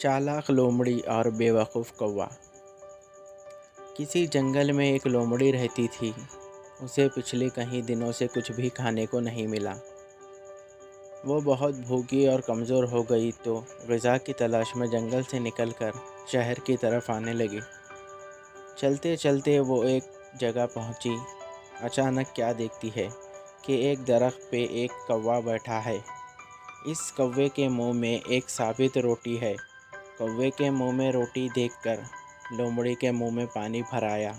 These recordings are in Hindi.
चालाक लोमड़ी और बेवकूफ़ कौवा। किसी जंगल में एक लोमड़ी रहती थी। उसे पिछले कई दिनों से कुछ भी खाने को नहीं मिला। वो बहुत भूखी और कमज़ोर हो गई तो ग़िज़ा की तलाश में जंगल से निकलकर शहर की तरफ आने लगी। चलते चलते वो एक जगह पहुंची। अचानक क्या देखती है कि एक दरख्त पे एक कौवा बैठा है। इस कौवे के मुंह में एक साबित रोटी है। कौवे के मुंह में रोटी देखकर लोमड़ी के मुंह में पानी भर आया।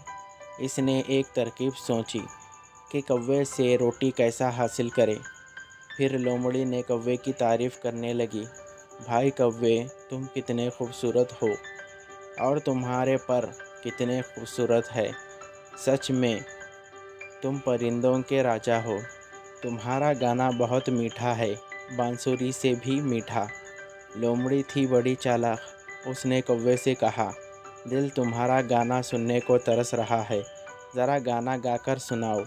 इसने एक तरकीब सोची कि कौवे से रोटी कैसा हासिल करे। फिर लोमड़ी ने कौवे की तारीफ़ करने लगी। भाई कौवे, तुम कितने खूबसूरत हो और तुम्हारे पर कितने खूबसूरत है। सच में तुम परिंदों के राजा हो। तुम्हारा गाना बहुत मीठा है, बांसुरी से भी मीठा। लोमड़ी थी बड़ी चालाक। उसने कौवे से कहा, दिल तुम्हारा गाना सुनने को तरस रहा है, ज़रा गाना गाकर सुनाओ।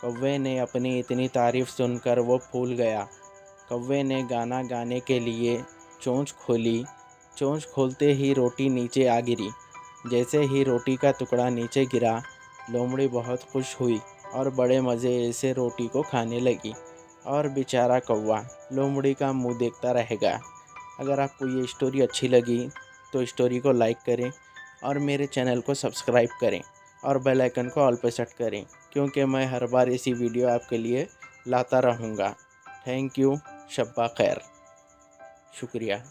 कौवे ने अपनी इतनी तारीफ़ सुनकर वो फूल गया। कौवे ने गाना गाने के लिए चोंच खोली। चोंच खोलते ही रोटी नीचे आ गिरी। जैसे ही रोटी का टुकड़ा नीचे गिरा, लोमड़ी बहुत खुश हुई और बड़े मज़े से रोटी को खाने लगी। और बेचारा कौवा लोमड़ी का मुंह देखता रह गया। अगर आपको ये स्टोरी अच्छी लगी तो स्टोरी को लाइक करें और मेरे चैनल को सब्सक्राइब करें और बेल आइकन को ऑल पे सेट करें, क्योंकि मैं हर बार ऐसी वीडियो आपके लिए लाता रहूँगा। Thank you. शब्बा खैर। शुक्रिया।